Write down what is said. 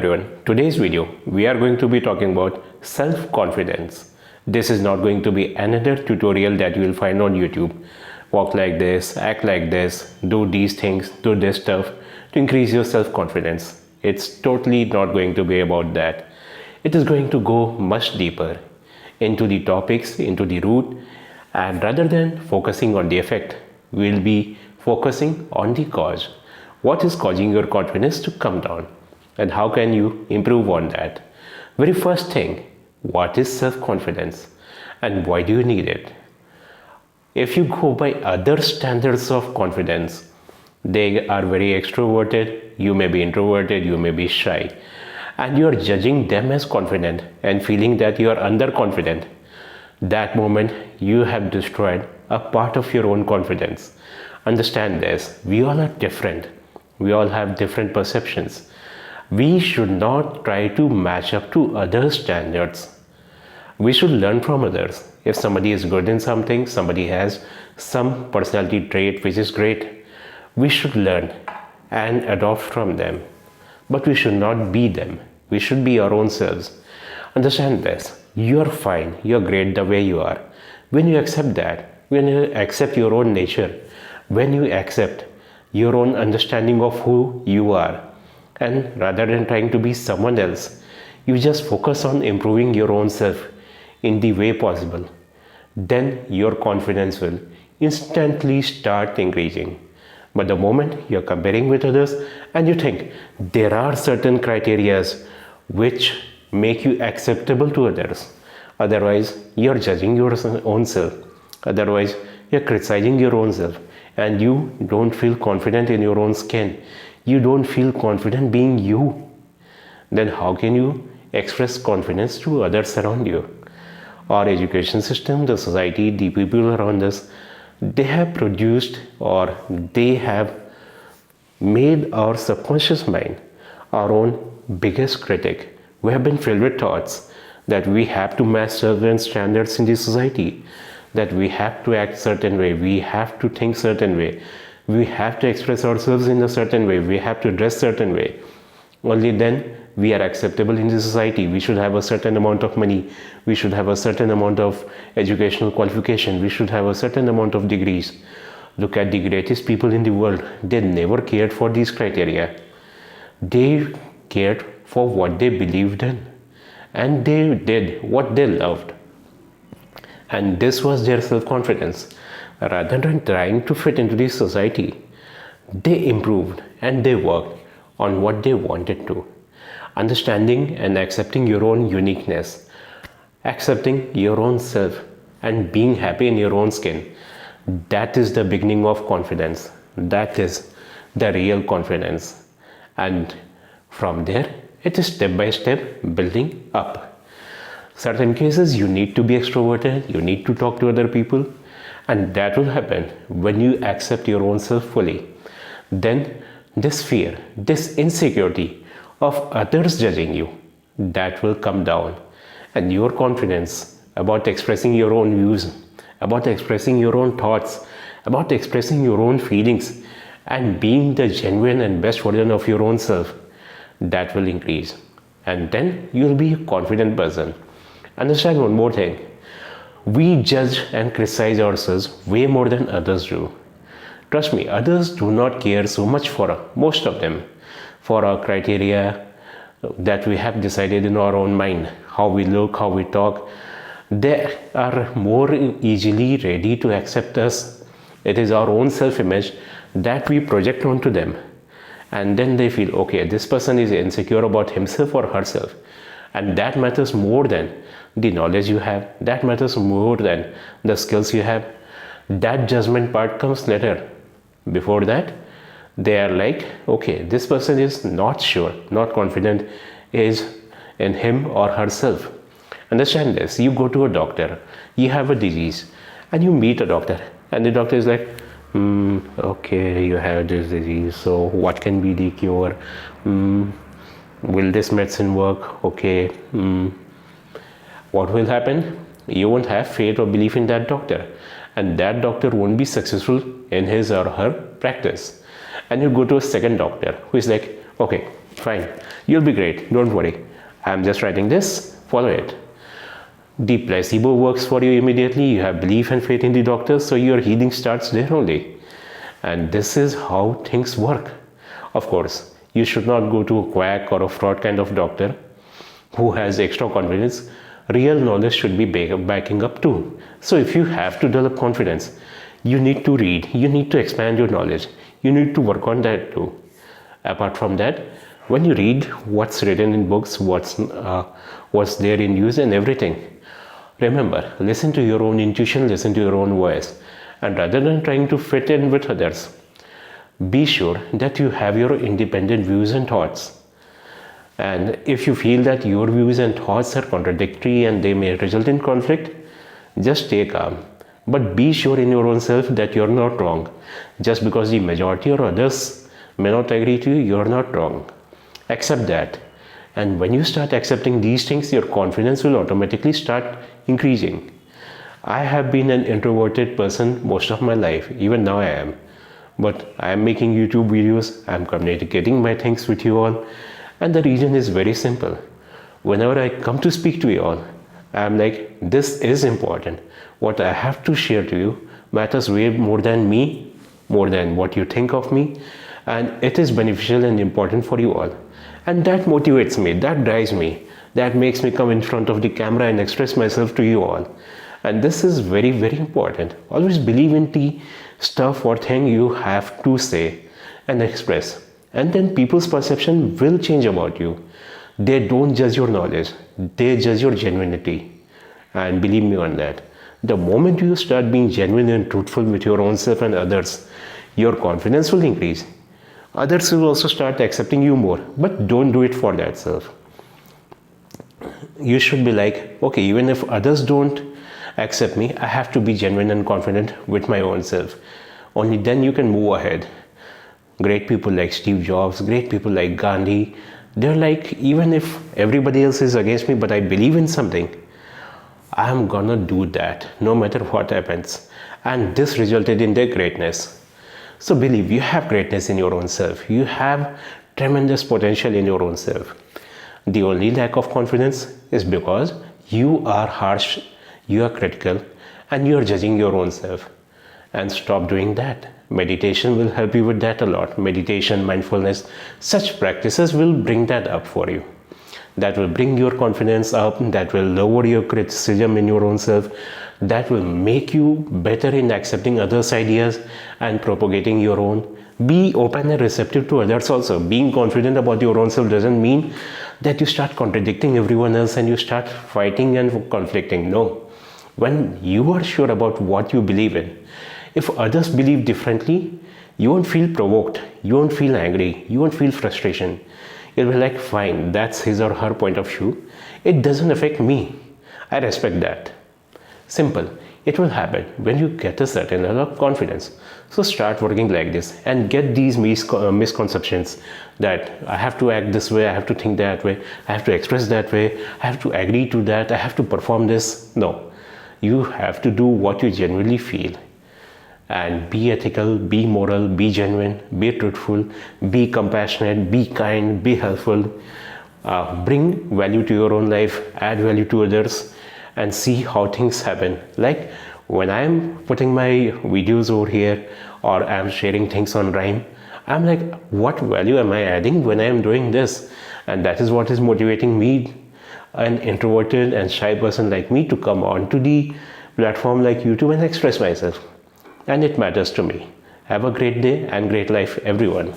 everyone, today's video we are going to be talking about self-confidence. This is not going to be another tutorial that you will find on YouTube. Walk like this, act like this, do these things, do this stuff to increase your self-confidence. It's totally not going to be about that. It is going to go much deeper into the topics, into the root, and rather than focusing on the effect, we'll be focusing on the cause. What is causing your confidence to come down? And how can you improve on that? Very first thing, what is self-confidence and why do you need it? If you go by other standards of confidence, they are very extroverted, you may be introverted, you may be shy, and you are judging them as confident and feeling that you are underconfident. That moment you have destroyed a part of your own confidence. Understand this, we all are different. We all have different perceptions. We should not try to match up to other standards. We should learn from others. If somebody is good in something, somebody has some personality trait which is great, we should learn and adopt from them. But we should not be them. We should be our own selves. Understand this. You're fine. You're great the way you are. When you accept that, when you accept your own nature, when you accept your own understanding of who you are, and rather than trying to be someone else, you just focus on improving your own self in the way possible, then your confidence will instantly start increasing. But the moment you're comparing with others and you think there are certain criteria which make you acceptable to others, otherwise you're judging your own self, otherwise you're criticizing your own self, and you don't feel confident in your own skin, you don't feel confident being you, then how can you express confidence to others around you? Our education system, the society, the people around us, they have produced or they have made our subconscious mind our own biggest critic. We have been filled with thoughts that we have to match certain standards in the society, that we have to act certain way, we have to think certain way, we have to express ourselves in a certain way, we have to dress certain way. Only then we are acceptable in the society. We should have a certain amount of money, we should have a certain amount of educational qualification, we should have a certain amount of degrees. Look at the greatest people in the world, they never cared for these criteria. They cared for what they believed in, and they did what they loved. And this was their self-confidence. Rather than trying to fit into this society, they improved and they worked on what they wanted to. Understanding and accepting your own uniqueness, accepting your own self, and being happy in your own skin, that is the beginning of confidence. That is the real confidence. And from there, it is step by step building up. Certain cases you need to be extroverted, you need to talk to other people, and that will happen when you accept your own self fully. Then this fear, this insecurity of others judging you, that will come down, and your confidence about expressing your own views, about expressing your own thoughts, about expressing your own feelings, and being the genuine and best version of your own self, that will increase. And then you'll be a confident person. Understand one more thing. We judge and criticize ourselves way more than others do. Trust me, others do not care so much for most of them, for our criteria that we have decided in our own mind, how we look, how we talk. They are more easily ready to accept us. It is our own self-image that we project onto them. And then they feel, okay, this person is insecure about himself or herself. And that matters more than the knowledge you have, that matters more than the skills you have. That judgment part comes later. Before that, they are like, okay, this person is not sure, not confident is in him or herself. Understand this, you go to a doctor, you have a disease, and you meet a doctor, and the doctor is like, okay, you have this disease, so what can be the cure? Will this medicine work? Okay. What will happen? You won't have faith or belief in that doctor, and that doctor won't be successful in his or her practice. And you go to a second doctor who is like, okay, Fine, you'll be great, don't worry. I'm just writing this, follow it. The placebo works for you immediately. You have belief and faith in the doctor, so your healing starts there only. And this is how things work. Of course, you should not go to a quack or a fraud kind of doctor who has extra confidence. Real knowledge should be backing up too. So if you have to develop confidence, you need to read, you need to expand your knowledge, you need to work on that too. Apart from that, when you read what's written in books, what's there in news and everything, remember, listen to your own intuition, listen to your own voice, and rather than trying to fit in with others, be sure that you have your independent views and thoughts. And if you feel that your views and thoughts are contradictory and they may result in conflict, just stay calm. But be sure in your own self that you're not wrong. Just because the majority or others may not agree to you, you're not wrong. Accept that. And when you start accepting these things, your confidence will automatically start increasing. I have been an introverted person most of my life, even now I am. But I am making YouTube videos, I am communicating my things with you all, and the reason is very simple. Whenever I come to speak to you all, I am like, this is important. What I have to share to you matters way more than me, more than what you think of me, and it is beneficial and important for you all. And that motivates me, that drives me, that makes me come in front of the camera and express myself to you all. And this is very, very important. Always believe in the stuff or thing you have to say and express. And then people's perception will change about you. They don't judge your knowledge, they judge your genuinity. And believe me on that. The moment you start being genuine and truthful with your own self and others, your confidence will increase. Others will also start accepting you more, but don't do it for that self. You should be like, okay, even if others don't accept me, I have to be genuine and confident with my own self. Only then you can move ahead. Great people like Steve Jobs, great people like Gandhi, they're like, even if everybody else is against me, but I believe in something, I'm gonna do that no matter what happens. And this resulted in their greatness. So believe you have greatness in your own self. You have tremendous potential in your own self. The only lack of confidence is because you are harsh, you are critical, and you are judging your own self. And stop doing that. Meditation will help you with that a lot. Meditation, mindfulness, such practices will bring that up for you. That will bring your confidence up, that will lower your criticism in your own self, that will make you better in accepting others' ideas and propagating your own. Be open and receptive to others also. Being confident about your own self doesn't mean that you start contradicting everyone else and you start fighting and conflicting. No. When you are sure about what you believe in, if others believe differently, you won't feel provoked, you won't feel angry, you won't feel frustration. You'll be like, fine, that's his or her point of view. It doesn't affect me. I respect that. Simple. It will happen when you get a certain level of confidence. So start working like this and get these misconceptions that I have to act this way, I have to think that way, I have to express that way, I have to agree to that, I have to perform this. No. You have to do what you genuinely feel. And be ethical, be moral, be genuine, be truthful, be compassionate, be kind, be helpful. Bring value to your own life, add value to others, and see how things happen. Like when I'm putting my videos over here or I'm sharing things on Rhyme, I'm like, what value am I adding when I am doing this? And that is what is motivating me, an introverted and shy person like me, to come onto the platform like YouTube and express myself. And it matters to me. Have a great day and great life, everyone.